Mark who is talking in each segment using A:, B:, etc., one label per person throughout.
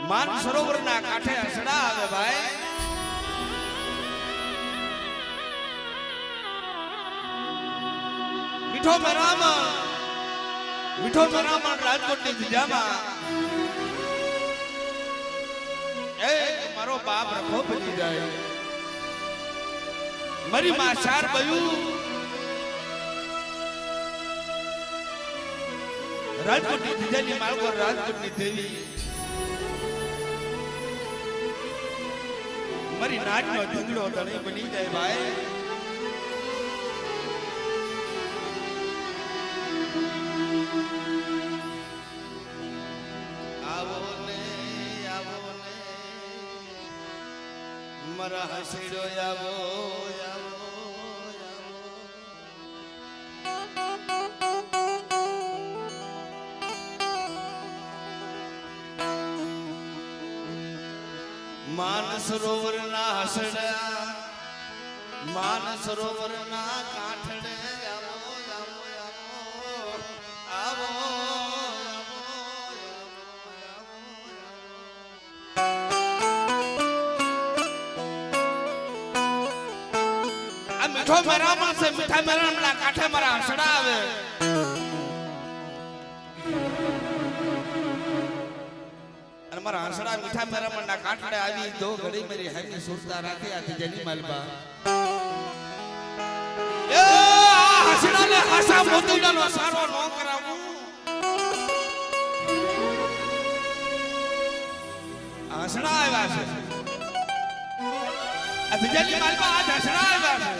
A: માન સરોવરના કાંઠે હસડા આવે ભાઈ. મીઠો મેરામણ રાજકોટની જિલ્લામાં એ મારો બાપ રખો બની જાય. મારી માં ચાર બયું રાજકોટની જિલ્લાની માળકો રાજકોટની દેવી મારી નાચનો ઢીંગડો ધણી બની જાય ભાઈ. આવો ને મારા હસીડો આવો માન સરોવરના હસડા માન સરોવરના કાંઠડે આવો આવો આ મીઠો મેરામણ છે. મીઠા મેરામણના કાંઠે મારા હસડા આવે. મારા હંસડા મીઠા મેરામણના કાંઠડે આવી દો ઘડી મેરી હાઈની સુરતા રાખી આથી જેની માલબા એ હસડાને હાસા મોતીડાનો સારો નો કરાવું. હસડા આવ્યા છે આથી જેની માલબા આજ હસડા આવ્યા છે.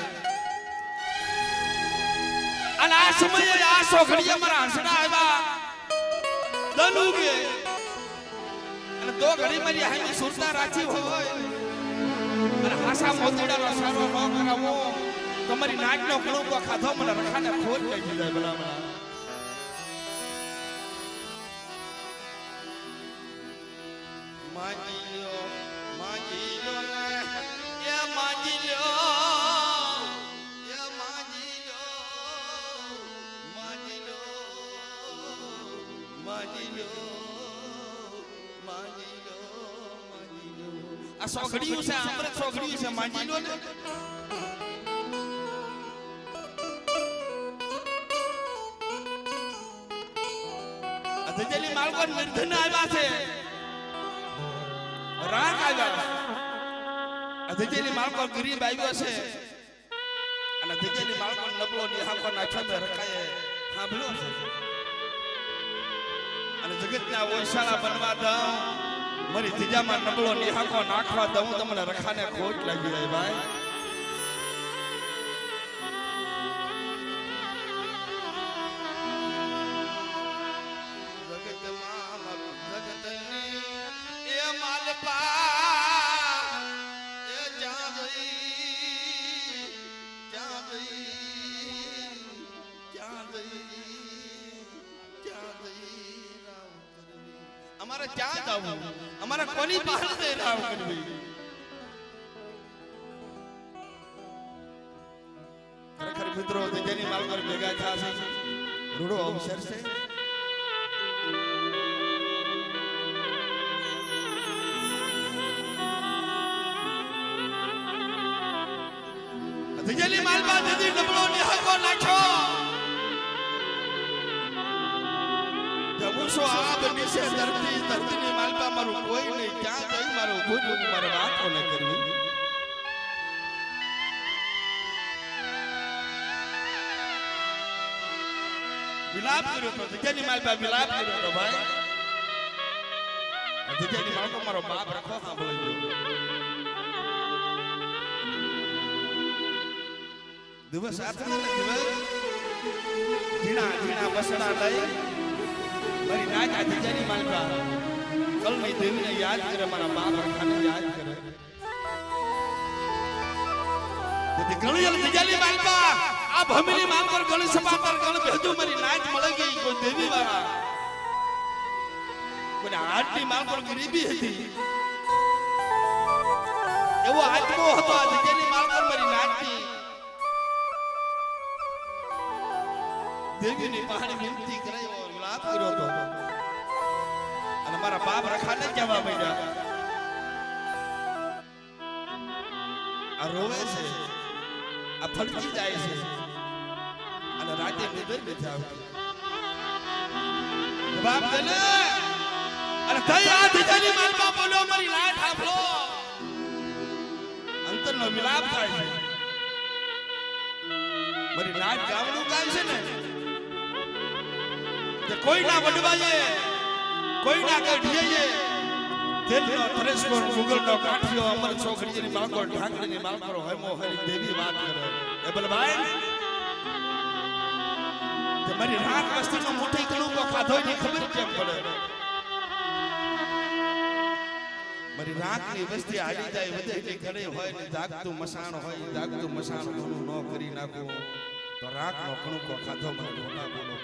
A: અને આ સમયે આ સોઘડીએ મારા હસડા આવ્યા દનુગે દો ઘડી મારી હાઈની સુરતા રાખી હોય અને હાસા મોતીડાનો સારો ન કરાવો તમારી નાચનો કણુકો ખાધો મને રખાને ખોટ લઈ જાય. ભલામણા માજી લો ને એ માજી લો આ સોઘડીયું છે અમૃત સોઘડીયું છે માજી લો ને. અધજલી માલકો નિર્ધન આવ્યા છે રાગ આવ્યા. અધજલી માલકો ગરીબ આવ્યો છે અને અધજલી માલકો નબળો નિહાકો નાખ્યો મે રખાય સાંભળ્યો છે. અને જગતના ઓશાળા બનવા દઉં મારી ત્રીજામાં નબળો નિહાકો નાખવા દઉં તમને રખાને ખોટ લાગી જાય ભાઈ. જગતમાં મારું જગતની એ માલપા એ જ્યાં ગઈ અમારે ક્યાં જવું અમારે કોની પાસે રાવ કરવી. ખરેખર મિત્રો જેની માલકર ભેગા થયા છે રૂડો અવસર છે. જેની માલપા દીદી ડબલો નિહાકો નાખ્યો જબુસો આ બની છે ધરતીની માલપા મારું કોઈ નહીં ક્યાં ગઈ મારું ભૂલ મારે વાતો ન કરવી. વિલાપ કર્યો તો જગ્યાની માલપા વિલાપ કર્યો તો ભાઈ. જગ્યાની માલકો મારો બાપ રખો સાંભળી ગયો. દિવસ આત્મા દિવસ ઝીણા બસડા લઈ મારી નાચ આ જગ્યાની માલપા કલની દેવીને યાદ કરે મારા બાપ રખાને યાદ કરે. તેથી ઘણી જગ્યાની માલપા આ ભમીની માલપર ઘણી સભા પર ઘણ ભેજુ મારી નાચ મળી ગઈ. કોઈ દેવી વાળા કોઈ આટલી માલપર ગરીબી હતી એવો આત્મો હતો આ જગ્યાની માલપર મારી નાચની દેવીની પહાડી વિનંતી કરાયો વિલાપ કર્યો હતો. અને મારા બાપ રખાને જવા માંડ્યા આ રોવે છે આ ફટકી જાય છે અને રાતે નિદર નથી આવતી બાપ ગલે અને થઈ આ દીજાની માલમાં બોલો મારી લાટ હાફલો અંતરનો વિલાપ થાય છે મારી લાટ ગામનું કામ છે ને કે કોઈ ના વડવાએ કોઈ ના ગઢીએ તેલનો થરેસકો મુગલનો કાઠિયો અમર છોકરીની માગો ઢાંકણીની માગો હમો હરી દેવી વાત કરે એ બલભાઈ તે મારી રાત વસ્તીનો મોટી કણુકો ખાધોય ની ખબર કેમ પડે મારી રાતની વસ્તી હાલી જાય વધેલી ઘરે હોય ને જાગતું મસાણ હોય જાગતું મસાણ ઘણું ન કરી નાખો તો રાતનો કણુકો ખાધો મને ખોટા બોલો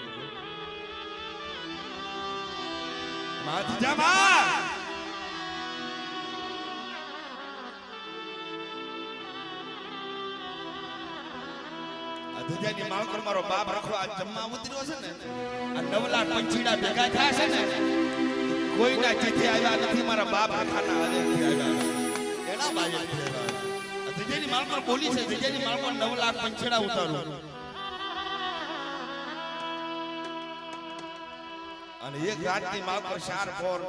A: માથ જામા ધજાની માળકો મારો બાપ રખો આ જમવા ઉતર્યો છે ને આ નવલા પંચીડા ભેગા થયા છે ને કોઈના ચિઠ્ઠી આવ્યા નથી મારા બાપ રખાના આદેશથી આવ્યા એના બાજુથી આવ્યા ધજાની માળકો બોલી છે ધજાની માળકો 9 લાખ પંચીડા ઉતારું અને એક રાતની માળકો 4 પોર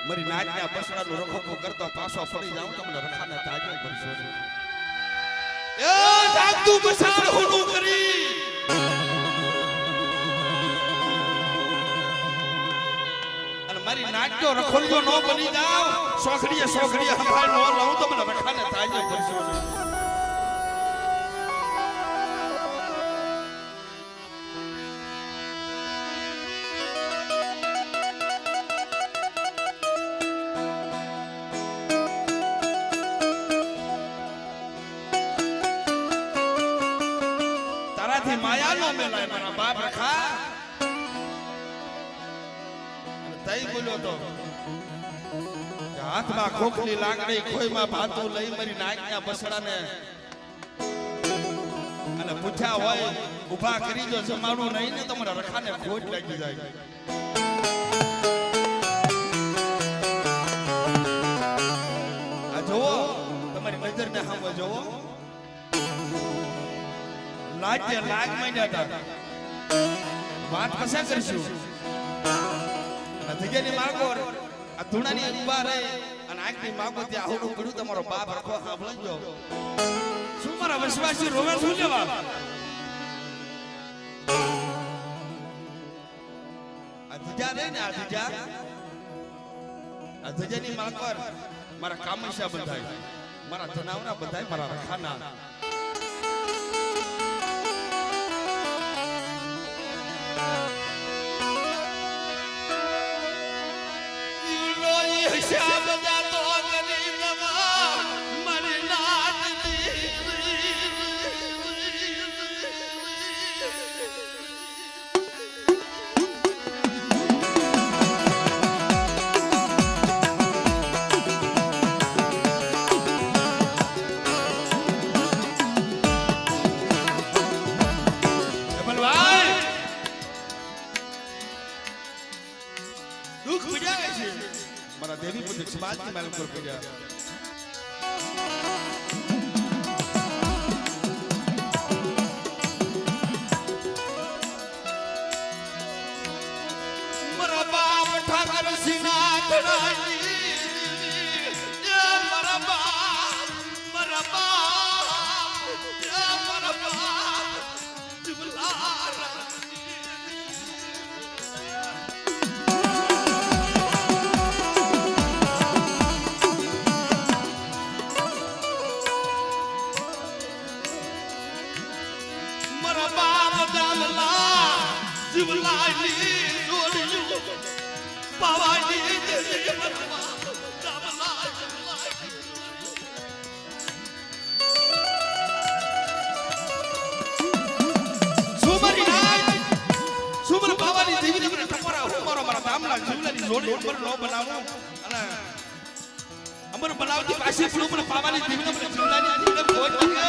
A: મારી નાચના બસડાનો રખો કરતો પાછો ફરી જાઉં તમને રખાને તાજો કરશો એ જાગતું બસાર હોનું કરી અને મારી નાચનો રખોલિયો નો બની જાવ સોખડીએ સંભાળ નો લઉં તો મને રખાને તાજો કરશો માયા નો મેલાય મારા બાપ રખા તઈ બોલ્યો તો હાથમાં ખોખલી લાકડી ખોઈમાં ભાતું લઈ મારી નાકના બસડાને અને પૂછ્યા હોય ઊભા કરી જો જમાડું નહીં ને તમારા રખાને ખોટ લાગી જાય આ જોવો તમારી નજરને સામે જોવો લાગે લાગ માંડ્યા હતા વાત કશા કરશું ધજાની માગો આ ધૂણાની ઉભા રહે અને આંખની માગો ત્યાં આવડું પડ્યું તમારો બાપ રખો સાંભળી ગયો શું મારા વિશ્વાસી રોવે શું લેવા આ ધજા રહે ને આ ધજાની માગો મારા કામૈસા બંધાય મારા જનાવરા બંધાય મારા રખાના देवी पुत्र समाज की मालूम कर पूजा मरा बाप ठाकर सिना खड़ाई मरा बाप जुबलार अमर बनावती पासी पुलुं पावानी देवीने મને જીવનાની જીવને કોઈ લાગે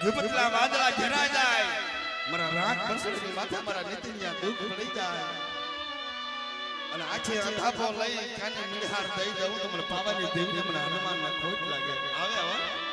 A: વિપતલા વાદળા ઘેરા જાય મારા રાગ બસડી માથા મારા નીતિયા દુઃખ પડી જાય અને આખે અંધાપો લઈ કાને નિહાર દઈ દઉં તો મને પાવાની દેવીને મને હનુમાનને ખોટ લાગે આવે હવે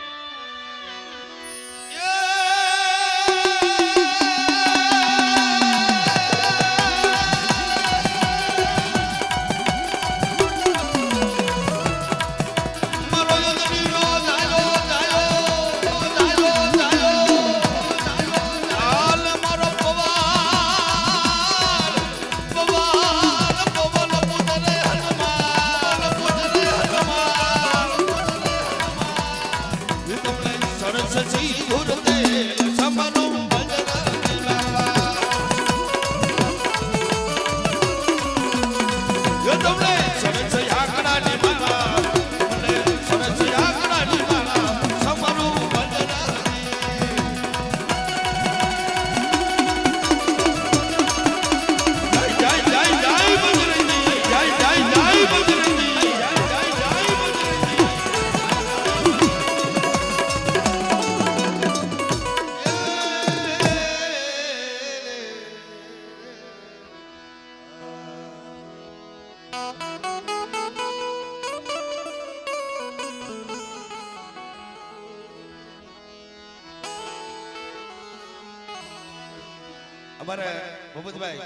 A: हमारे भूपत भाई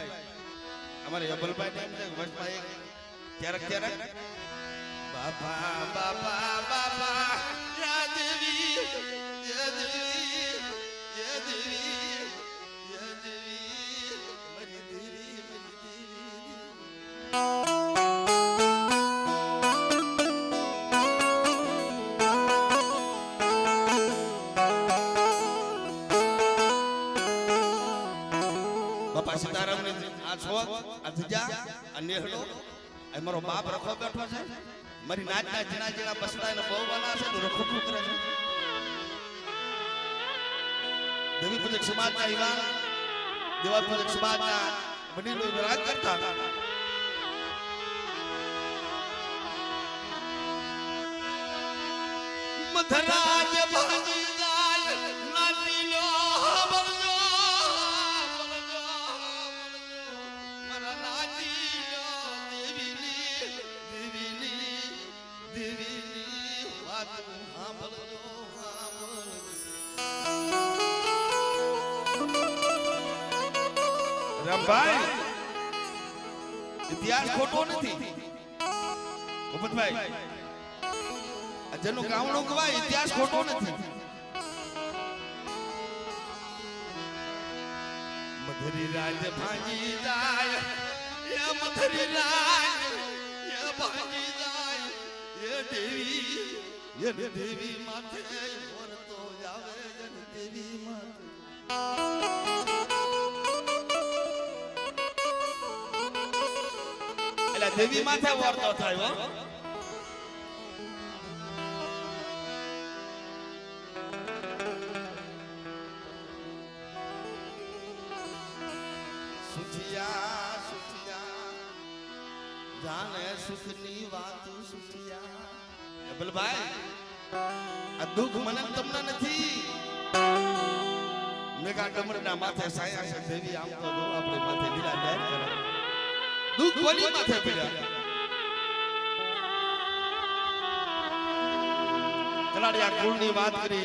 A: हमारे अबल भाई ने वर्ष में एक क्या बाबा बाबा बाबा या देवी या देवी या देवी या देवी मेरी देवी बापा सीताराम ने आ छोक आ धजा आ नेहड़ो ए मारो बाप रखो बैठो छे मारी नाचना जीना जीना बसड़ा ने बहू बना छे तो रखो करे छे देवी पूजक समाज ना युवान देवा पूजक समाज ना वडीलो विराज करता मधराज भागी जाल नाती लो बरजो રામભાઈ ઇતિહાસ ખોટો નથી ભૂપતભાઈ આ જેનું ગામડું કહેવાય ઇતિહાસ ખોટો નથી મધરી રાજ ભાંગી જાય એ મધરી રાજ એ ભાંગી જાય એ દેવી માથે વરતો જાવે જન દેવી માથે देवी माथे वर्तो थायो सुठिया सुठिया जाने सुखनी वात सुठिया अबल भाई आ दुख मन तमने નથી मेगा डमरना माथे साया से देवी आम तो अपने माथे लीला लहर करे दुख कोनी माथे पीड़ा कलाड़िया कुल ની વાત કરી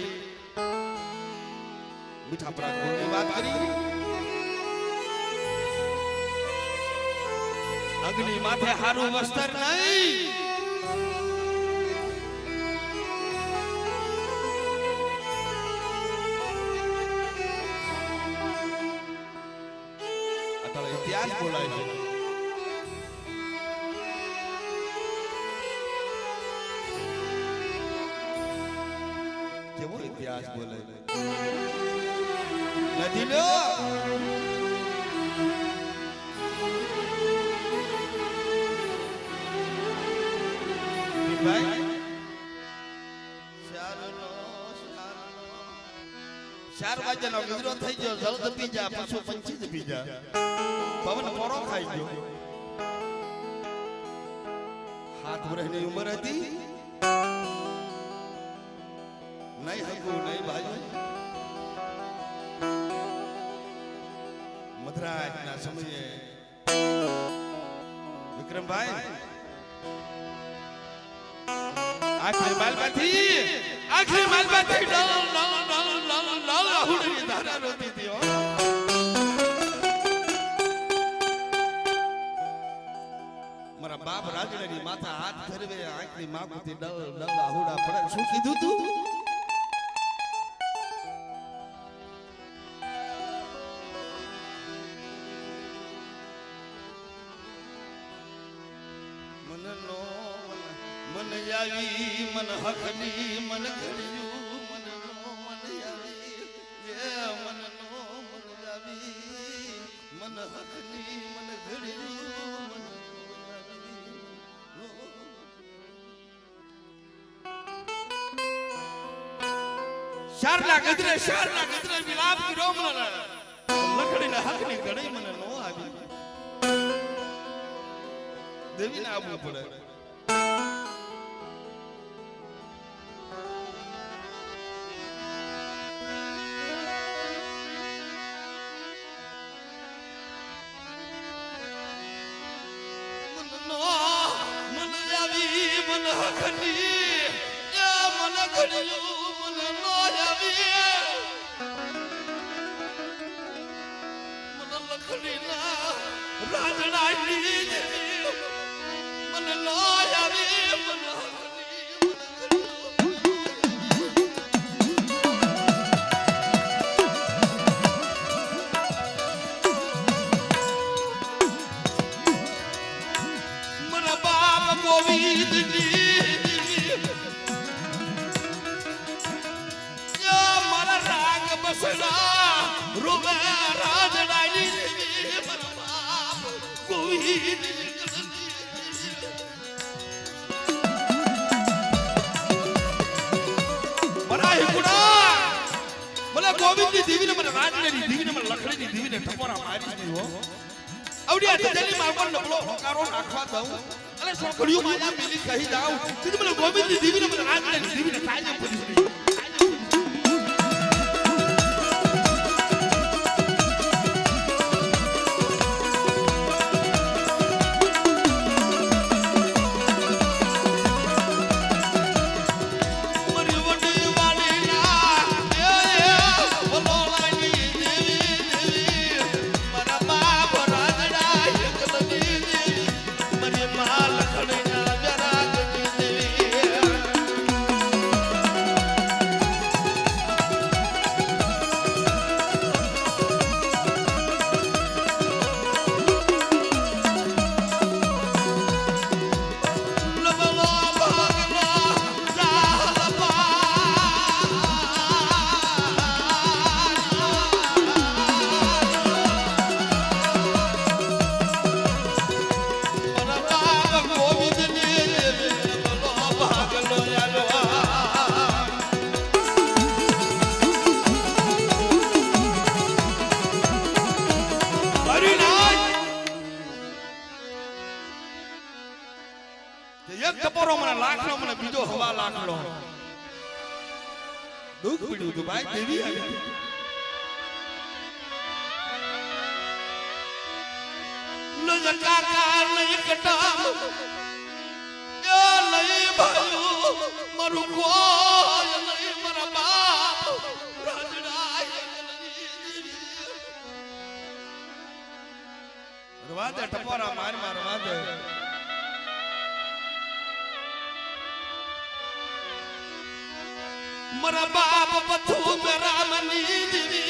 A: મીઠાપરા કુલ ની વાત કરી અગ્નિ માથે હારું વસ્ત્ર નહીં અટલ ઇતિહાસ બોલાય છે કેવો ઇતિહાસ બોલે નથી લો ભાઈ ચાર વાગ્યાનો ગજરો થઈ ગયો જલ્દ પી જા પશુ પંછી જ પી જા પવન પોરો ખાઈ ગયો હાથ વર્ષની ઉંમર હતી નહીં હકું નહીં ભાઈ સમયે વિક્રમભાઈ આખરી માલમાંથી લાલ આહુડની ધારા રોતી હતી હો મારા બાપ રાજડાની માથા હાથ ફેરવે આંખની માગુથી ડલ આહુડા પડે શું કીધું તું मन यावी मन हकनी मन घड़िયું मन नो मन यावी ये मन नो मन यावी मन हकनी मन घड़िયું मन શારના ગજરે વિલાપ કર્યો મને લખડીને હકની ઘડી મને નો આવી દેવીને આવવું પડે मन यावी मन हकनी मन घड़िયું मन नो यावी मन લખડીના રાજડાની मन नो यावी मन रोवे राजडानी मन बाप गोविंद मरा हिकुड़ा મને ગોવિંદની દેવીને મને રાજડાની દેવીને મને લખડીની દેવીને ઠપોરા મારી નહીં હો આવડી આ જલી માં પર નબળો હોકારો નાખવા દઉં અને સોકડીઓ માયા મિલી કહી જાઉં સીધી મને ગોવિંદની દેવીને મને રાજડાની દેવીને કાયમ પડી ગઈ એક ટપોરો મને લાખનો મને બીજો હવા લાખનો દુઃખ પડ્યું તું ભાઈ દેવી આવી લઈ કાકા લઈ કટામ લઈ ભાઈ મારું કોઈ લઈ મારા બાપ રાજડાય રવાદે ટપોરા માર રવાદે मरा बाप पथू मेरा मनी दीदी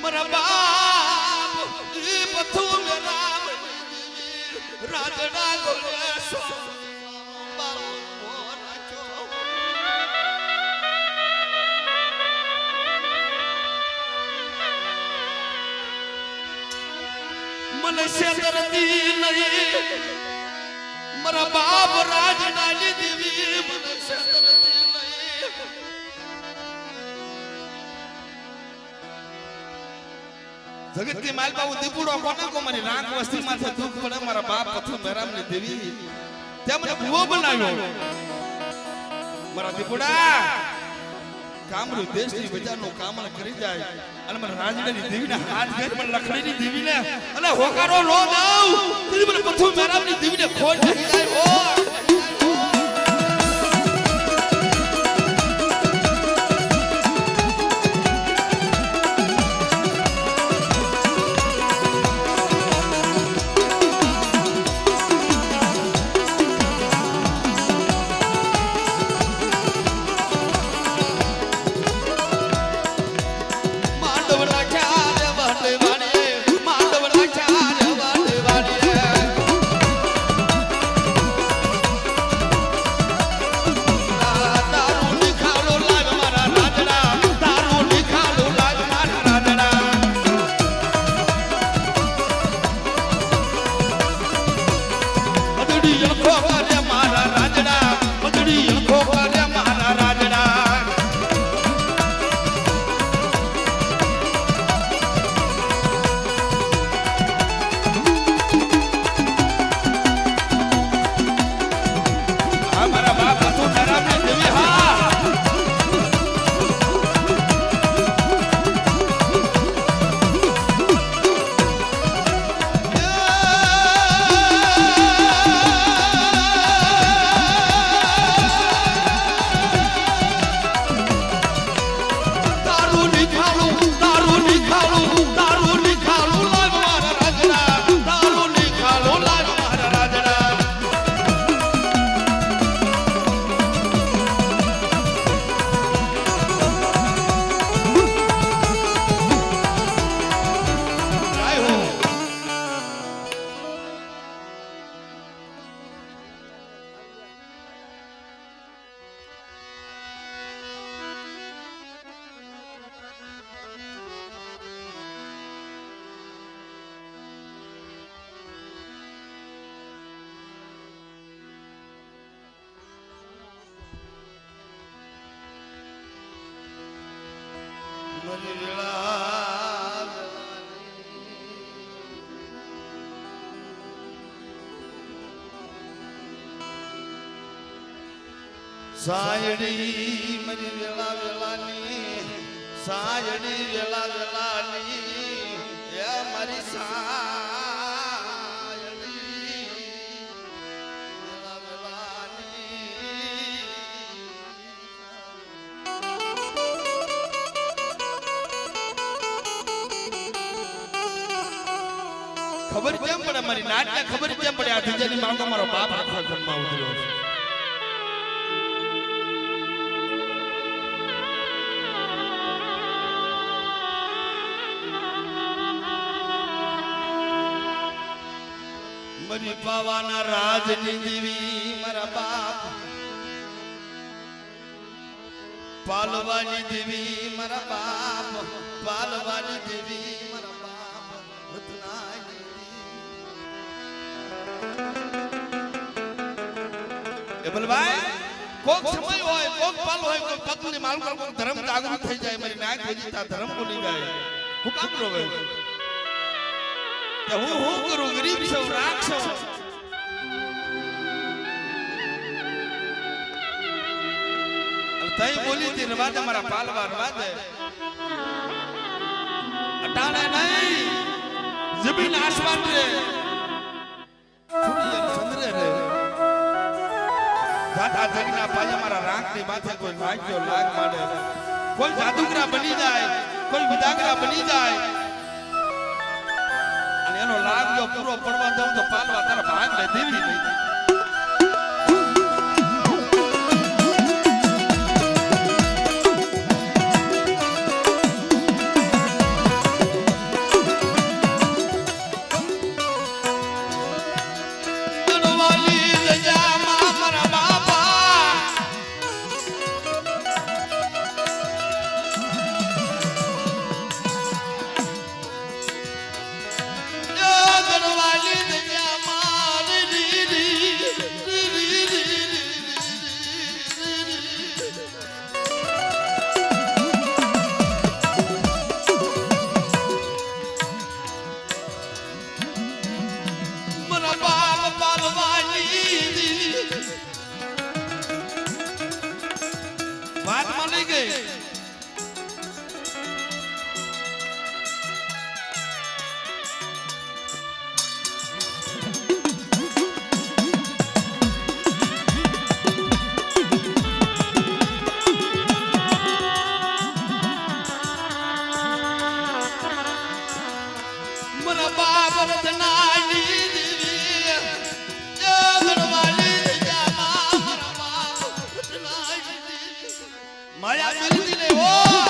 A: मरा बाप पथू मेरा मनी दीदी राजड़ा गोले सो मन से दर्दी नहीं मरा बाप राजडानी देवी मन शत्रती नहीं जगत की माल बाबू दीपुड़ो कोना को मारी रांग वस्ती माथे दुख पड़े मारा बाप पथु मेराम ने देवी તે મને ભૂવો બનાવ્યો મારા દીપુડા કામરૂ દેશની બજારનું કામણ કરી જાય અને મને રાજડાની દેવીને હાથ ઘર મને લખડીની દેવીને અને હોકારો નો દઉં તી મને પથુ મેરાવની દેવીને ખોટ થઈ જાય હો સાયડી મરી વેલા વેલાની સાયડી વેલા વેલાની એ મારી સાયડી વેલા વેલાની ખબર કેમ પડે મારી નાટને ખબર કેમ પડે આ ડીજેની માંગો મારો બાપ આખા ઘરમાં ઉતર્યો છે મરી પાવાના રાજની દેવી મારા બાપ પાલવાની દેવી મારા બાપ પાલવાની દેવી મારા બાપ રત્નાની એ બલભાઈ કોક સમય હોય કોક પલ હોય કોક પત્ની માલ કોક ધર્મ જાગૃત થઈ જાય મારી નાક ભજીતા ધર્મ ભૂલી જાય હું કામ રોવે કે હું કરું ગરીબ છું રાખશો તઈ બોલી તી રવાદે મારા પાલવા રવાદે અટાણે નહીં જમીન આસમાન રે સૂર્ય ચંદ્ર રે દાદા જગના પાયા મારા રાંકની માથે કોઈ લાગ્યો લાગ માડે કોઈ જાદુગરા બની જાય કોઈ વિદાગરા બની જાય એનો લાભ જો પૂરો પડવા દઉં તો પાલવા તારા ભાગ લે દેવી નહીં વાત માની ગઈ માયા મિલતી ને ઓ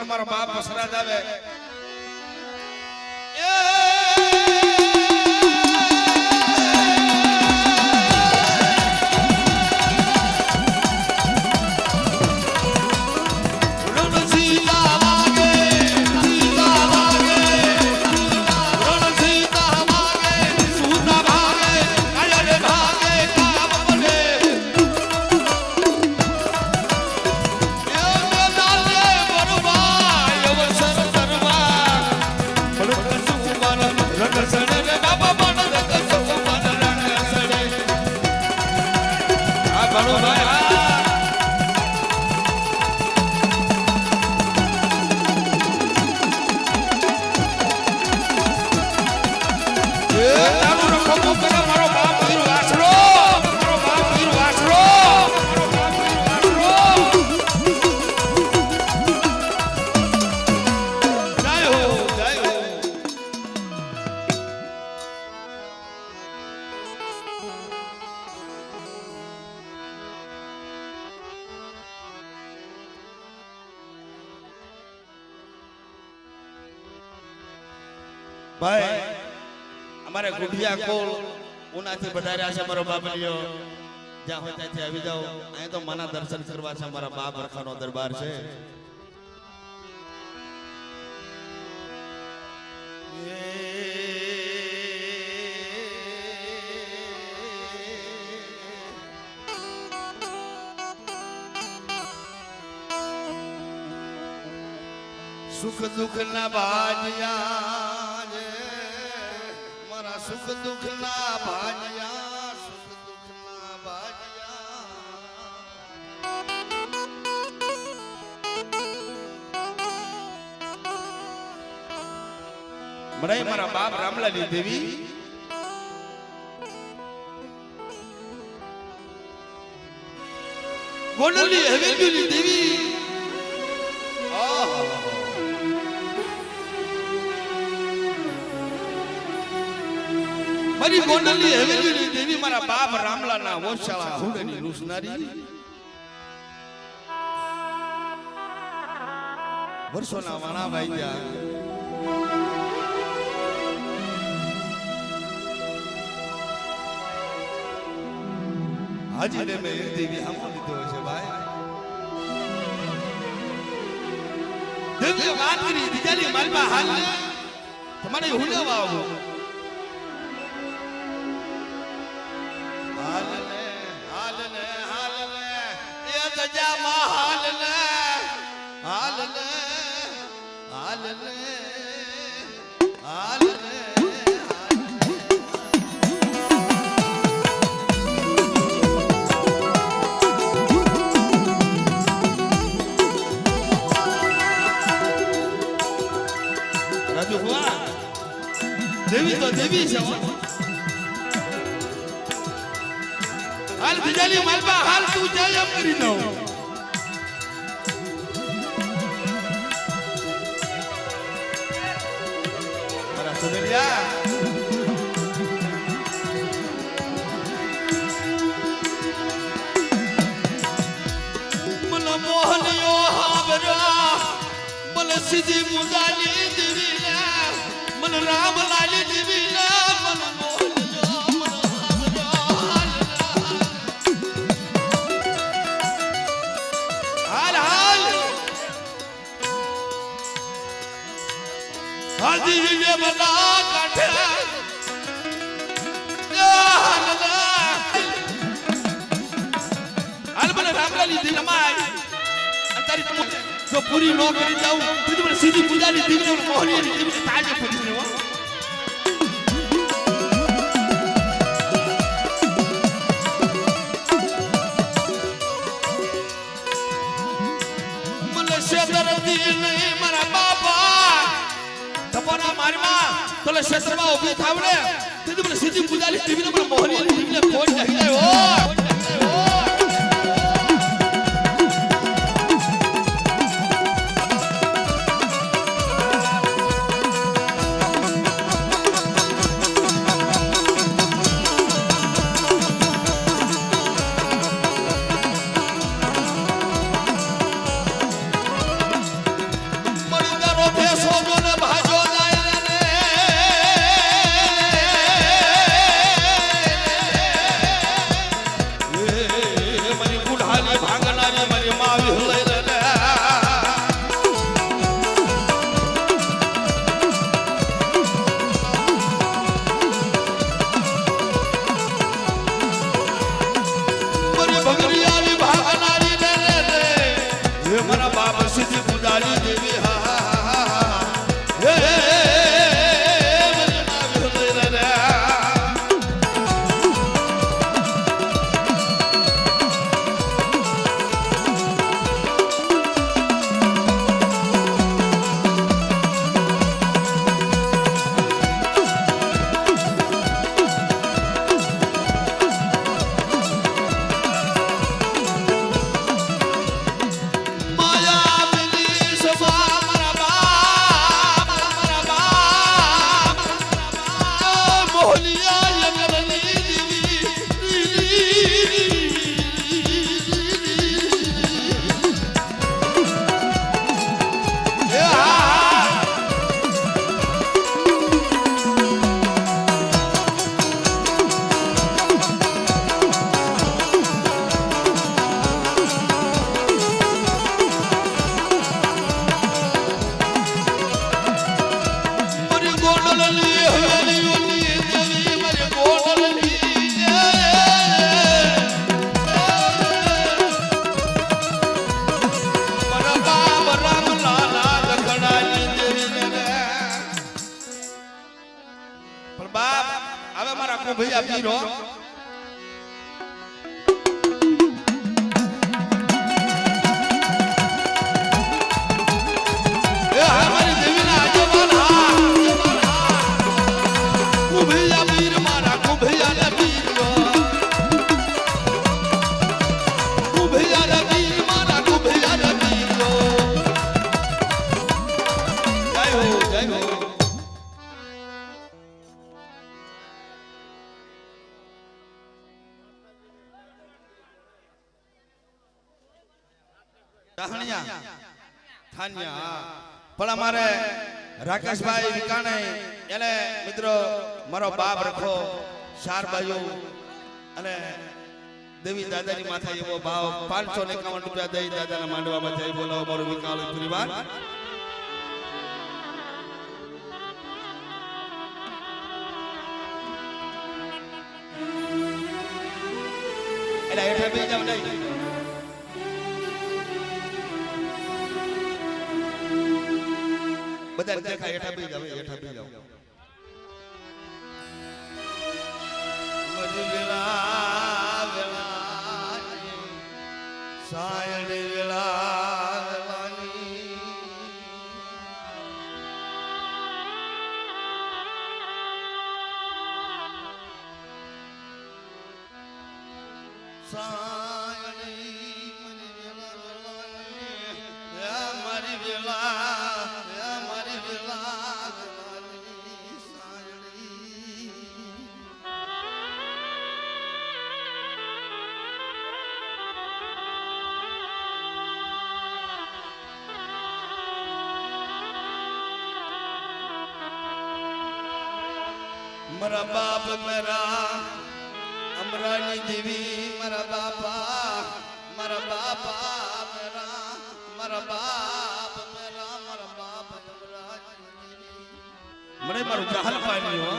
A: મારો બાપ વસરાજ આવે ભાઈ અમારે ગુડિયા કોલ ઉનાથી વધાર્યા છે મારો બાપલીઓ જ્યાં હોય ત્યાંથી આવી જાઓ અહીં તો માના દર્શન કરવા છે અમારા બાપ રખાનો દરબાર છે સુખ દુઃખ ના ભાજ્યા સુખ દુઃખ ના ભાજ્યા સુખ દુઃખ ના ભાજ્યા મરાઈ મારા બાપ રામલાની દેવી ગોંડલની હવેલીની દેવી મારી ગોંડલની હવેલીની દેવી મારા બાપ રામલાના વંશાળા હુંડની રૂસનારી વર્ષોના વાણા વાગ્યા હાજી ને મેં એક દેવી આમો લીધો છે ભાઈ દેવીએ વાત કરી દીજાની માલમાં હાલ તમારે હુંડવા આવો દેવી તો દેવી છે હાલ બીજાની માલમાં હાલ તું જાય એમ કરી દઉં મારા સુનેલિયા મન મોહનિયો હાબરા મન સીધી મુદાલી દેવી મન રામ લાલી દેવી મન મોહનિયો મન હાલ હાલ હાજી વિજય બલા કાઠે હાલ મને રામ લાલી દેવી માય તારી જો પૂરી ન કરી જાઉં તો મને સીધી પૂજાની દીકરી મોહનીની દીકરી તાજે પડી હો મને શેતરતી નહીં મારા બાપા તપોના મારમાં તલે શેતરમાં ઊભી થાવડે તીધી મને સીધી પૂજાની દીકરી મને મોહનીની દીકરી ફોન જઈ જાય હો ભૈયા પીરો પણ અમારે રાકેશભાઈ વિકાણે એને મિત્રો મારો બાપ રખો ચાર બાજુ અને દેવી દાદાની માથે એવો ભાવ 551 રૂપિયા દઈ દાદાના માંડવામાં જઈ બોલાવો મારો વિકાળ પરિવાર એલા હેઠા બે જાવ નહીં બધા દેખાય હેઠા બે જાવ મજી વેલા વેલા સાયણ વેલા વેલાની સાયણી મજી વેલા વેલાની મારી વેલા मेरा बाप मेरा अमरानी देवी मेरा बापा मेरा बाप મને મારું જહાલ પાણી હો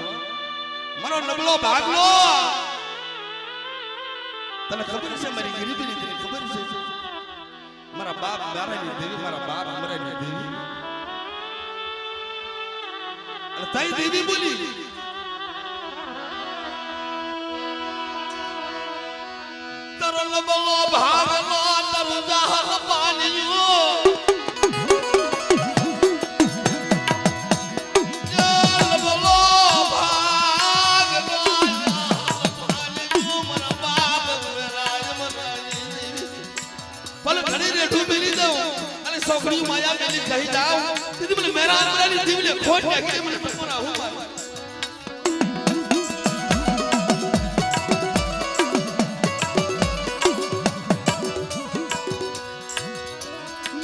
A: મારો નબળો ભાગલો તને ખબર છે મારી ગરીબી તને ખબર છે મારા બાપ મારાની દેવી મારા બાપ મારાની દેવી તઈ દેવી બોલી તરલ બલો ભાગલો તરજાહ પાણીઓ सोखड़ी माया मेली कही जाओ दीदी बोले मेरा मेरी दीदी ने खोट के के मैंने टपोरा हूं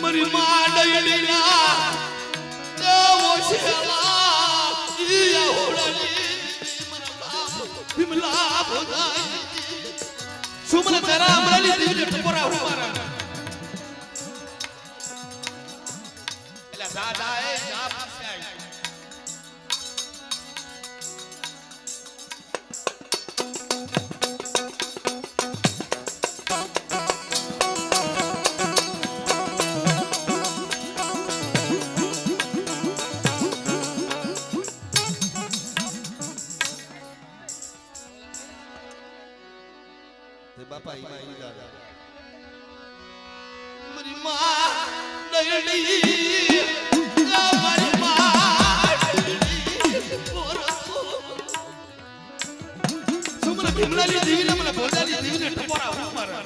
A: मरी मां डईला दे वो शेला ये होड़ली मन बाप बिमला भगाई सुमन तेरा मेरी दीदी ने टपोरा हूं मारा दादा ए जा से आई ते बापा ई माई दादा मरी मां डईली बिमलाली देवी ने मला बोलदाली देवी ने टपोरा हूं मारा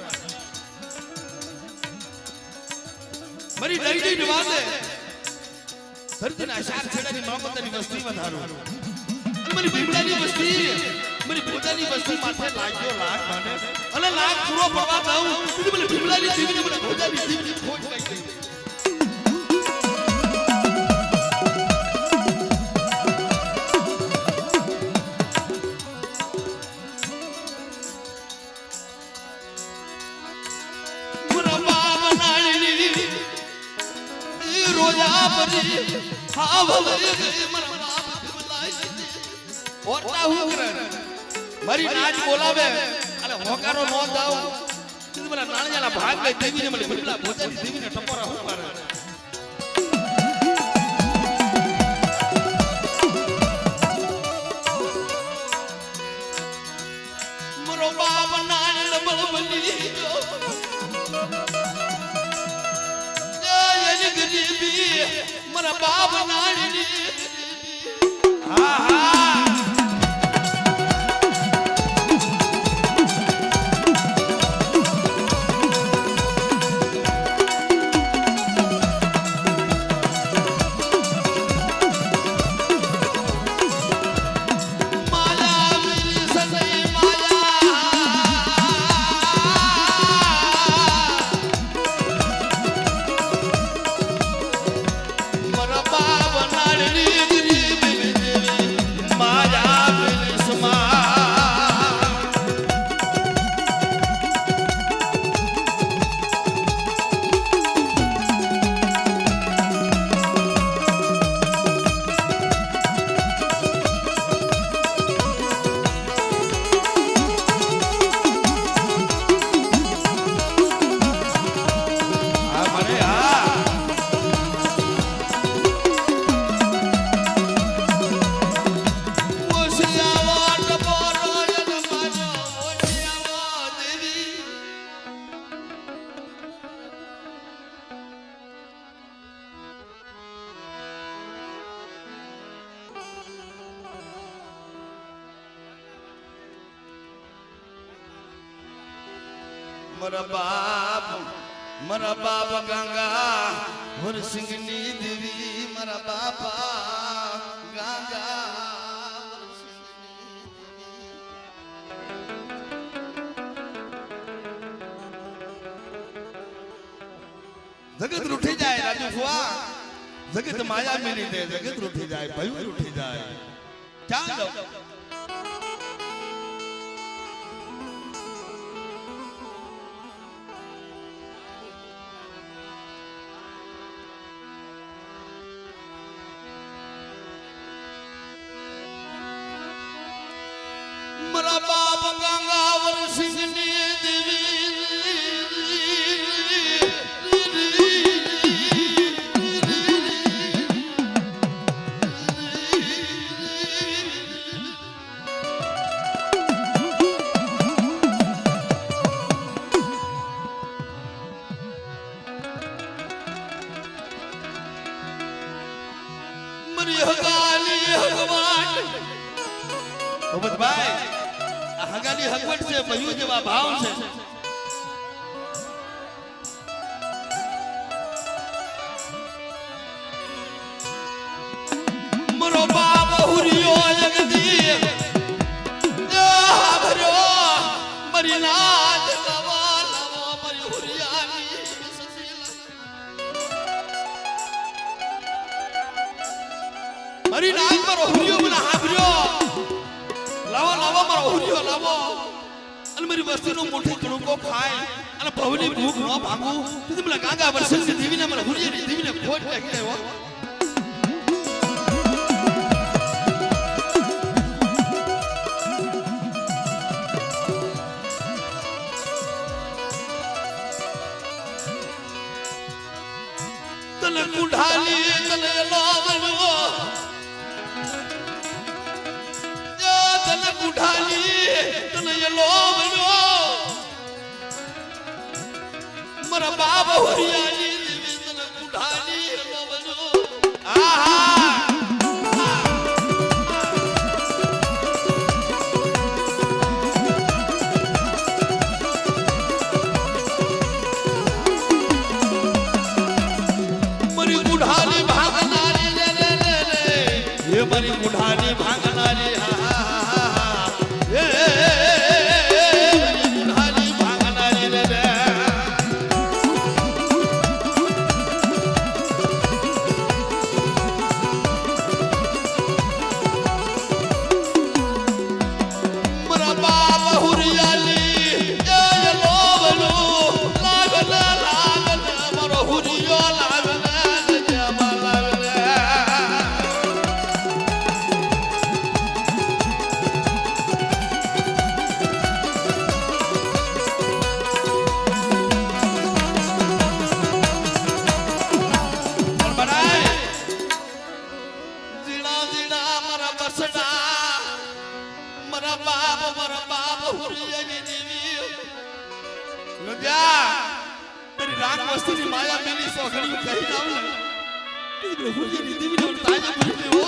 A: मरी डईडी निवास है धरती आशार छेडानी मामतानी वस्ती વધારો मरी बिमलाली वस्ती मरी बोलदाली वस्ती माथे लाग्यो लाख माने અને લાખ પૂરો પડવા દઉં તું મને बिमलाली देवी ने મને બોલદાલી દેવી ને ખોટ લાગી हाँ भले मरा बाप बिमलाई ओटा हूं करे मरी नाच बोलावे अरे होकारो नो जाओ તું મને નાણિયાના ભાગ લઈ દેવી ને મને બિમલા ભોજાની દેવી ને ટપોરા હૂ મારે મરો બાપ નાણ બળબલી જય ગરીબી मरा बाप नानी हाँ हाँ मरा बाप गंगा हुर सिंगनी देवी मरा बापा गंगा जगत रूठी जाए राजू फुआ जगत माया मिली दे जगत रूठी जाए भयू रूठी जाए क्या दो मरा बाप गंगावर सिंह ने देवी મરી હગાલી હગવાટ ભાઈ આ હગાલી હગવટ છે ભયું જેવા ભાવ છે મરો બાપ હુરિયો જગદી ભર્યો મરી નાચ લવા લવો મરી હુરિયાની મરી નાચ મારો હુરિયો મને હાભર્યો લાવો લાવો મારો હુરિયો લાવો અને મારી વસ્તીનો મોટી કણુકો ખાય અને ભવની ભૂખ ન ભાગું તેથી મને ગાંગા વર્ષની દેવીને મને હુરિયાની દેવીને ખોટ લાગી આવ્યો તને કુંઢાલી તને લોવણો તને કુંઢાલી તને લોવણો મારા બાપ હોરિયાની દેવી તને કુંઢાલી લોવણો આહા મરી કુંઢાલી ભાગનારી લે લે લે લે એ મરી કુંઢાલી ભાગનારી એ મરી કુંઢાલી ભાગનારી લે લે મરા બાપ હુરિયાલી એ લોવલો લાગલ લાગલ મારો હુરિયો લાગલ तेरी राग वस्ती की माया मेरी सोखड़ी कहीं ना हो तेरी हुरिया नीति भी नहीं ताजा बोलते हो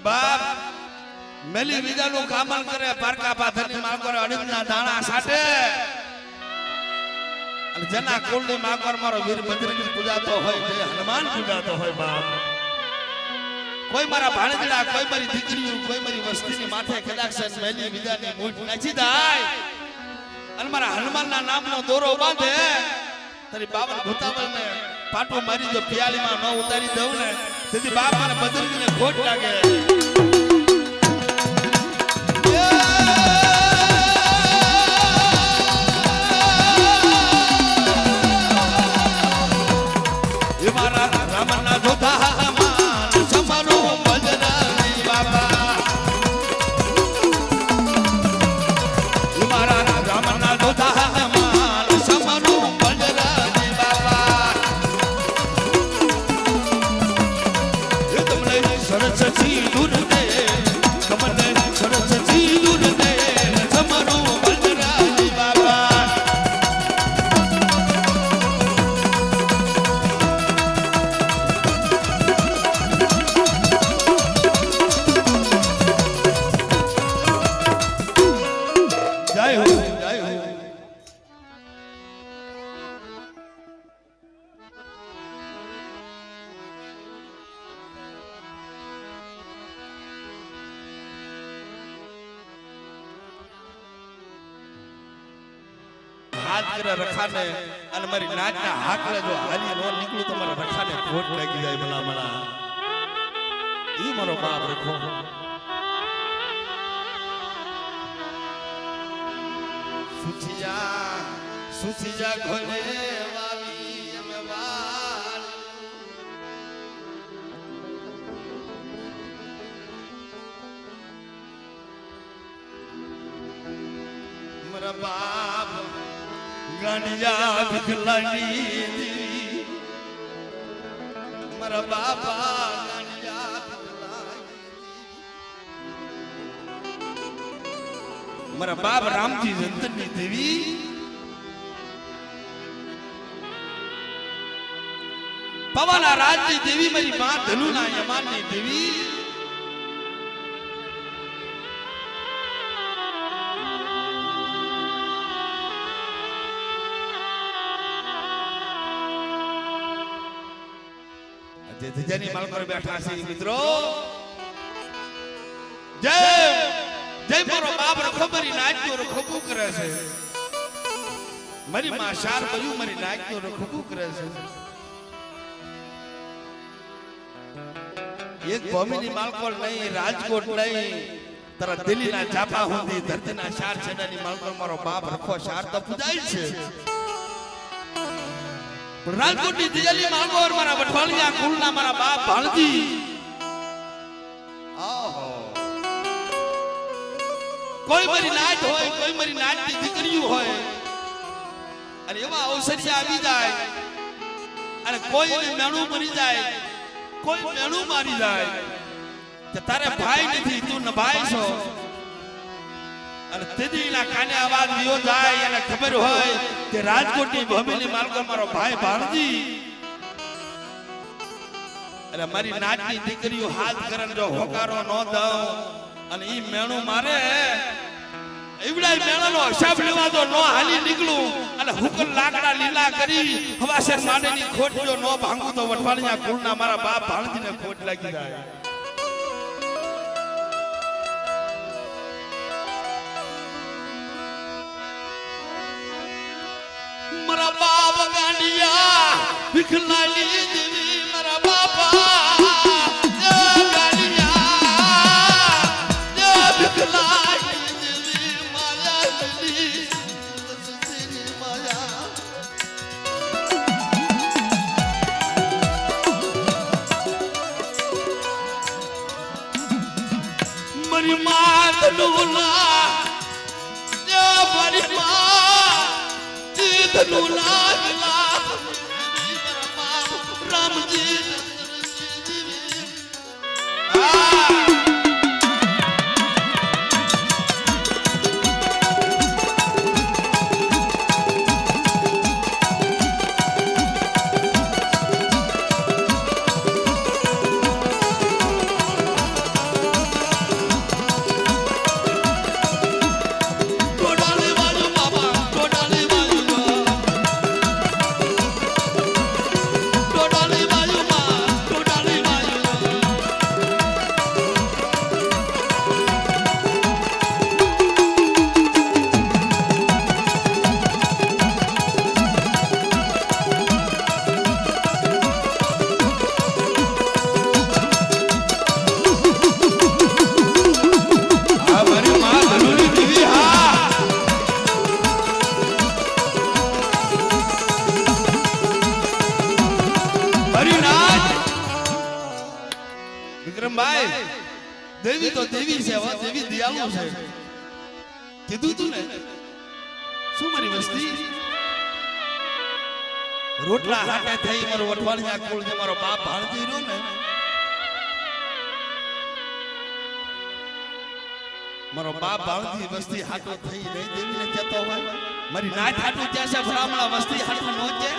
A: बाप मेली बीजा नु कामल करे पारका पाथરની માગર અડીના દાણા સાટે અને જના કુળની માગર મારો વીર બજરંગી પૂજાતો હોય જે હનુમાન પૂજાતો હોય બાપ કોઈ મારા ભાણેજડા કોઈ મારી દીકરીઓ કોઈ મારી વસ્તીની માથે કદાચ મેલી બીજાની મૂઠ નાખી જાય અને મારા હનુમાનના નામનો દોરો બાંધે તારી બાવન ભૂતાવલને પાટો મારી જો પિયાળીમાં ન ઉતારી દઉં ને તેથી બાપ મને બજરંગીને ખોટ લાગે રામના જોધા માન સમરો બજરંગી બાબા મારા રામના જોધા માન સમરો બજરંગી બાબા એ તમને સરસ્વતી દૂર દે તમને સરસ્વતી દૂર દે સમરો બજરંગી બાબા હાથ કરે રખાને અને મારી નાચના હાકલે જો હાલી નો નીકળું તો મારા રખાને ખોટ લાગી જાય ભલામણા ઈ મારો બાપ રખો સુચિયા ઘોડે વાવી અમે વાલ મારા બાપ ગાંડિયા ભીખલાની દેવી મારા બાપા ગાંડિયા ભીખલાની મારા બાપ રામજી જંતરની દેવી પવના રાજની દેવી મારી માં ધનુના યમાનની દેવી ધજાની માલ પર બેઠા છે મિત્રો જય જય મારો બાપ રખોબરી નાચતો રખોબુ કરે છે મારી માં શાર બયું મારી નાચતો રખોબુ કરે છે એક ભૂમિની માલકોલ નહીં રાજકોટ નહીં તારા દિલ્હીના ચાપા હોતી ધરતીના શાર છેડાની માલકોલ મારો બાપ રખો શાર તો પૂજાય છે રાજકોટની દિયાલી માલકોર મારા વઠવાલિયા કુલના મારા બાપ ભાણજી આહો કોઈ મારી નાચ હોય કોઈ મારી નાચની દીકરીઓ હોય અને એવા અવસરિયા આવી જાય અને કોઈને મેણું મરી જાય કોઈ મેણું મારી જાય કે તારે ભાઈ નથી તું નભાઈ છો અને તેદીના કાને આવાજ વિયો જાય અને ખબર હોય કે રાજકોટની ભૂમિની માલકો મારો ભાઈ ભાણજી અને મારી નાચની દીકરીઓ હાથ કરન જો હોકારો ન દઉં અને ઈ મેણું મારે એવડા મેણાનો હિસાબ લેવા તો નો હાલી નીકળું અને હુકલ લાકડા લીલા કરી હવાસર માટેની ખોટ જો નો ભાંગું તો વઠવાણિયા કુળના મારા બાપ ભાણજીને ખોટ લાગી જાય મારા બાપ ગાંડિયા ભીખલાની દેવી મારા બાપા ગાંડિયા ભીખલાની દેવી માયા દેવી વસતીની માયા મારી માત લુલા મારી રામજી વિક્રમભાઈ દેવી તો દેવી છે હો દેવી દયાળુ છે કીધું તું ને શું મારી વસ્તી રોટલા હાટે થઈ મારો વઠવાણિયા કુળ જે મારો બાપ ભાણજી રહ્યો ને મારો બાપ ભાણજી વસ્તી હાટો થઈ નહીં દેવીને કહેતો હોય મારી નાચ હાટું ત્યાં છે ભલામણા વસ્તી હાટું નો છે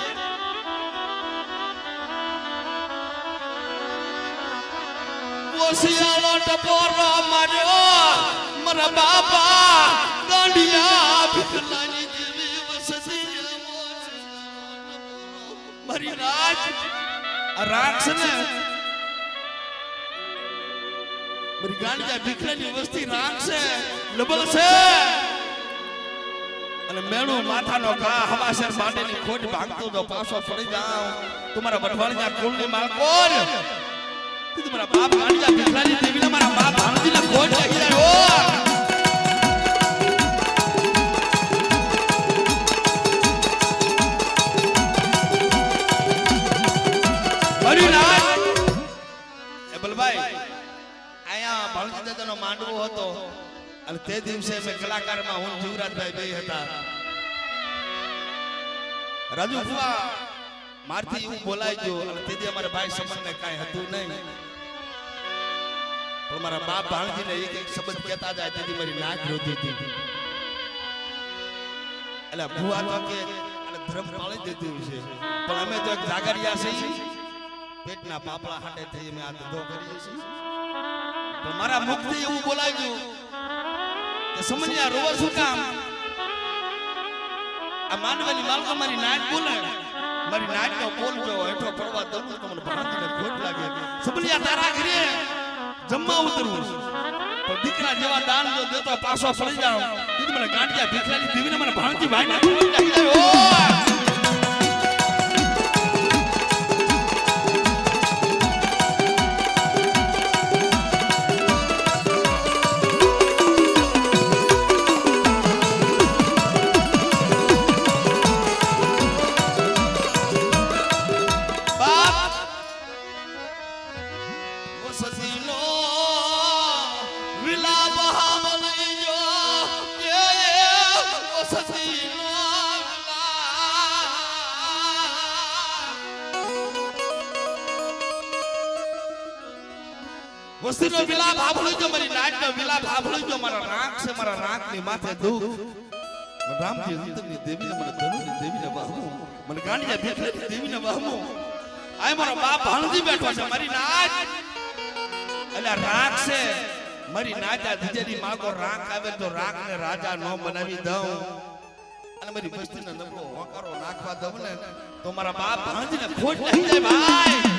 A: ઓસિયાનો ટપોરો માર્યો મારા બાપા ગાંડિયા ભીખલાની દેવી વસતી મારી રાજ રાક્ષ ને મારી ગાંડિયા ભીખલાની વસ્તી રાક્ષ છે લબલ છે અને મેણું માથાનો ઘા હવાસર માટેની ખોટ ભાંગતો તો પાછો પડી જાવ તમારા વઠવાણિયા કુળની માલકોર तुम्हारा बाप गांडिया भीखलानी देवी ने हमारा बाप भाणजी ने खोट लगी है ओ हरी रात ए बलभाई आया भाणजी दादाનો માંડવો હતો અને તે દિવસે મે કલાકારમાં હું જીવરાજભાઈ બે હતા રાજુ ફુવા મારથી એવું બોલાઈ ગયો અને તેથી અમારા ભાઈ સમનને કાંઈ હતું નહીં પણ મારા બાપ ભાણજીને એક એક શબ્દ કહેતા જાય તેથી મારી નાક રોતી હતી એટલે ફુવા તો કે અને ધર્મ પાળી દેતું છે પણ અમે તો એક જાગરિયા છીએ પેટના પાપડા હાટે થઈ અમે આ ધંધો કરીએ છીએ પણ મારા મુખથી એવું બોલાઈ ગયું કે સમન્યા રોવો શું કામ આ માનવાની માલકો મારી નાક બોલે મારી નાકનો બોલ જો હેઠો પડવા દઉં તો મને ભાણજીને ખોટ લાગે સમન્યા તારા ઘરે જમવા ઉતરવું પણ દીકરા જેવા દાન જો દેતો પાછો પડી જાવ દીદી મને ગાંઠિયા ભીખરાની દેવીને મને ભાણજી ભાઈને ખોટ લાગી જાય ઓ વસ્તીનો વિલાપ સાંભળ્યો જો મારી નાકનો વિલાપ સાંભળ્યો જો મારા રાખ છે મારા રાખની માથે દુઃખ રામજી અંતરની દેવીને મને ધનુની દેવીને વાહમો મને ગાંડિયા ભીખરાની દેવીને વાહમો આય મારો બાપ ભાણજી બેઠો છે મારી નાક એટલે રાખ છે મારી નાજા દીજેની માગો રાખ આવે તો રાખને રાજા નો બનાવી દઉં અને મારી વસ્તીને નબળો હોકારો નાખવા દઉં ને તો મારા બાપ ભાણજીને ખોટ નહીં જાય ભાઈ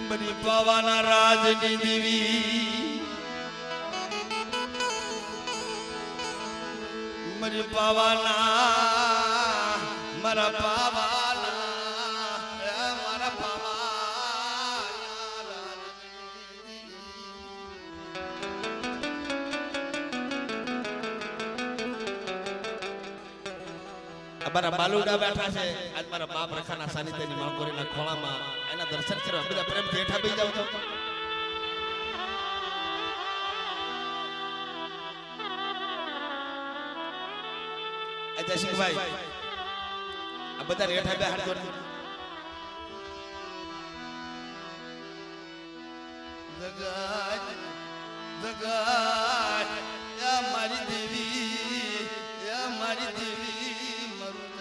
A: બની પાવાના રાજની દેવી મરી પાવાના મારા પાવાના મારા પાવાના અમારા બાલુડા બેઠા છે આજ મારા બાપ રખાના સાનિધ્યની માણકોરીના ખોળામાં એના દર્શન કરવા બધા પ્રેમ બેઠા બેસી જાવ તો જયસિંહભાઈ આ બધા રેઠા બે હાથ જોડી જગત જગત યા મારી દેવી યા મારી દેવી મારું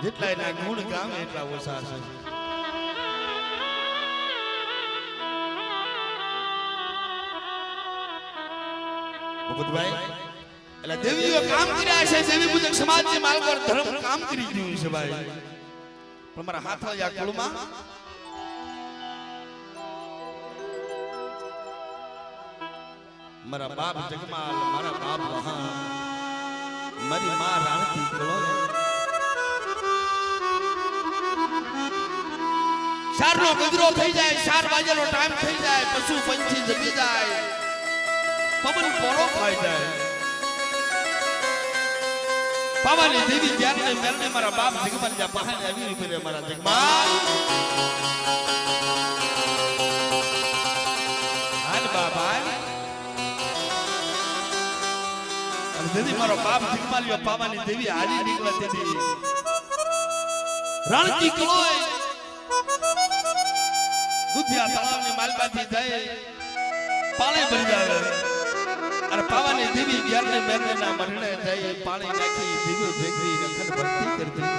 A: જેટલા એના ગુણ ગામ એટલા ઓછા છે ભગતભાઈ એટલે દેવીઓ કામ કર્યા છે દેવી પૂજક સમાજની માલકોર ધર્મ કામ કરી દીધું છે ભાઈ પણ મારા હાથ આ કુળમાં મારા બાપ જગમાલ મારા બાપ વહા મારી માં રાણકી કળો શારનો ગજરો થઈ જાય 4 વાગ્યાનો ટાઈમ થઈ જાય પશુ પંછી જગી જાય પવન પોળો ખાઈ જાય પાવાની દેવી જ્ઞાનને મેલને મારા બાપ જગમાલ જા પહાને આવી કરે મારા જગમાલ હાલ બાબા અને દેવી મારો બાપ જગમાલિયો પાવાની દેવી હાલી નીકળે તેથી રાણકી કલોય દુધિયા તળાવની માલબાથી જાય પાણી ભરી જાય અને પાવાની દેવી જ્ઞાનને મેરને ના મરણે જાય પાણી નાખી દીવો ભેગવી રખડ ભક્તિ કરતી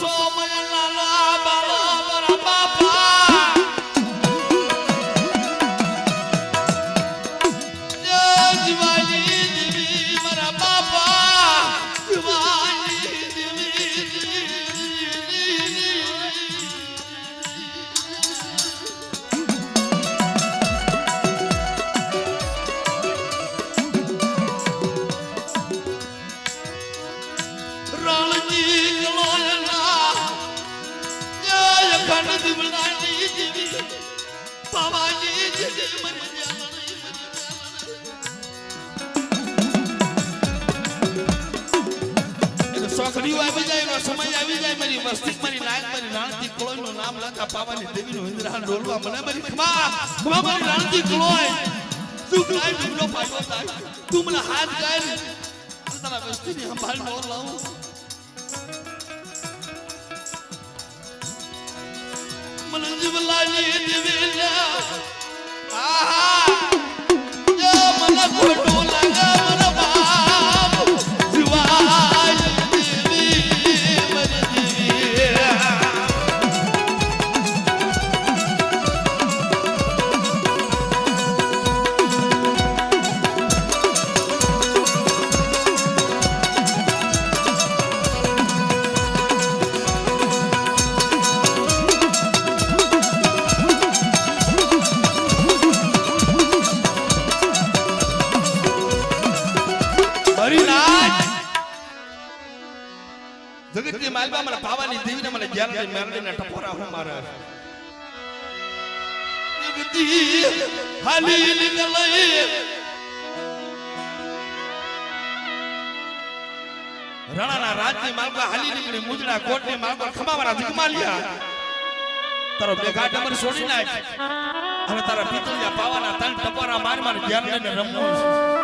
A: સોમય લાલા બાલા મારા બાપા જીવાની દેવી મારા બાપા જીવાની સોખડીઓ આવી જાય એનો સમય આવી જાય મારી વસ્તી મારી નાક મારી રાણતી કલોયનું નામ લેતા પાવાની દેવીનું ઇન્દ્રાણ ડોલવા મને મારી ખમા મારી રાણતી કલોય તું કાઈ ડુબલો પાડો થાય તું મને હાથ ગાય તારા વસ્તીની સંભાળ મોર લાવું મને જીવલાની દેવી આહા જો મને ખોટો લાગે મને બાપ જીવાય દેવી મને દેવી જગતની માલબા મને પાવાની દેવીને મને જ્ઞાન મેરડીને ટપોરા હું મારે જગતી હાલી નીકળે રણાના રાજની માલબા હાલી નીકળી મુજડા કોટની માલબા ખમાવાળા જગમાલિયા તારો બેગા ડમર છોડી નાખ અને તારા પિતળિયા પાવાના તન ટપોરા માર માર જ્ઞાન લઈને રમવું છે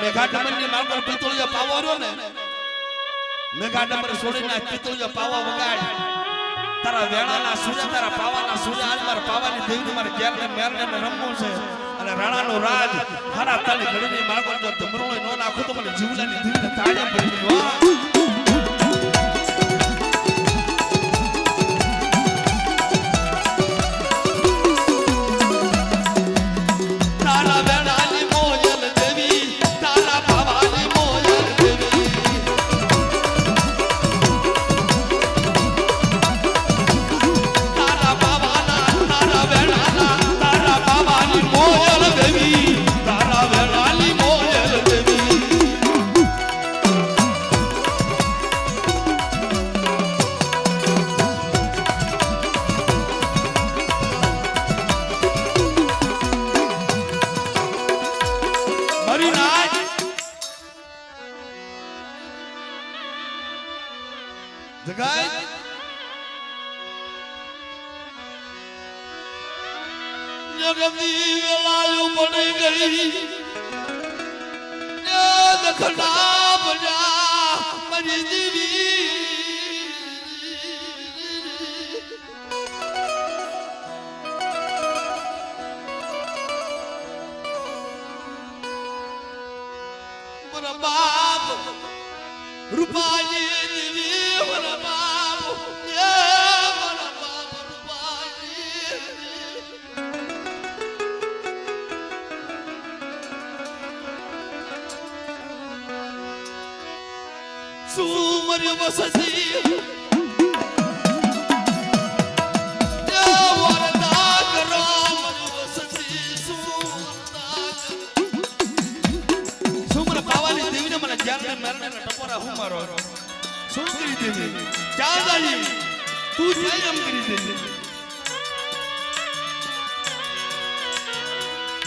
A: મેઘા ડમરની માલકો પિતળિયા પાવો રહ્યો ને મેઘા ડમર છોડીને પિતળિયા પાવા વગાડ તારા વેણાના સૂર્ય તારા પાવાના સૂર્ય આજ મારા પાવાની દેવીને મારે જ્ઞાનને મેરને રમવું છે અને રાણાનો રાજ હારા તાલી ઘડીની માલકો જો ધમરોય નો નાખું તો મને જીવલાની દેવીને તાળે ભરી દો જગતી વેલાયો પડી ગઈ દખડા બજા મારી દેવી વસતી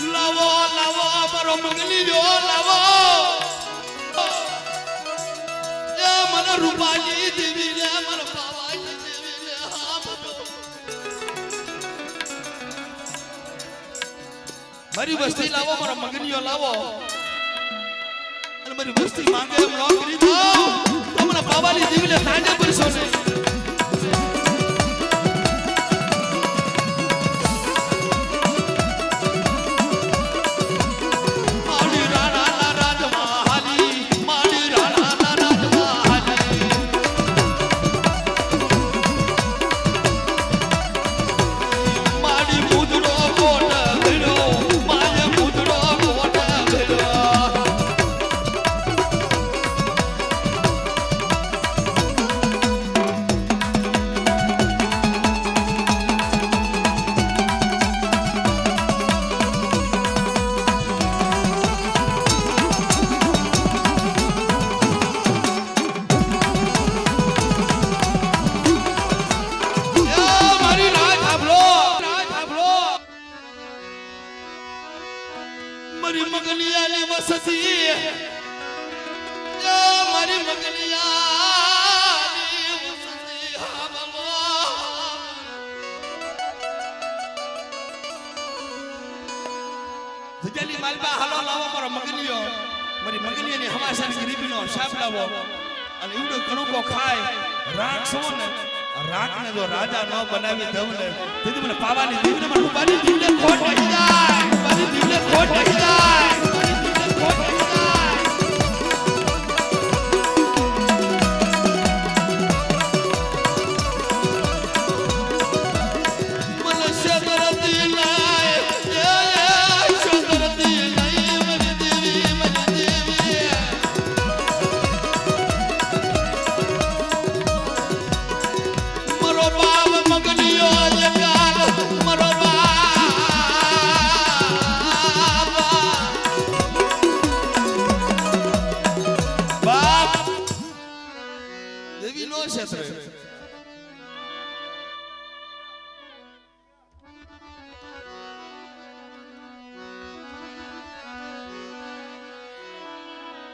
A: લાવો લાવો મારો મંગલી જો લાવો એ મને રૂપાલી દેવી ને મને પાવાલી દેવી ને હા મારી વસ્તી લાવો મારો મંગલીઓ લાવો અને મારી વસ્તી માંગે એમ નો કરી દો તો મને પાવાલી દેવી ને સાંજે પરસો ને મારી મગલિયાની વસતી મારી મગલિયાની વસતી હા બાબા જજલી માલબા હાલો લાવો મારો મગલિયો મારી મગલિયાની હમાસન ગરીબીનો શાપ લાવો અને ઈવડો કણુકો ખાય રાખ છો ને રાખ ને જો રાજા ન બનાવી દઉં ને તેથી મને પાવાની દીવને મને પાવાની દીવને ખોટ રહી જાય પાવાની દીવને ખોટ રહી જાય પાવાની દીવને ખોટ રહી જાય મને શેતરતી લાય શેતરતી લાય મારી દેવી મરો બાપ મગલિયો જગાલ મરો બાપ દેવી નો ક્ષેત્ર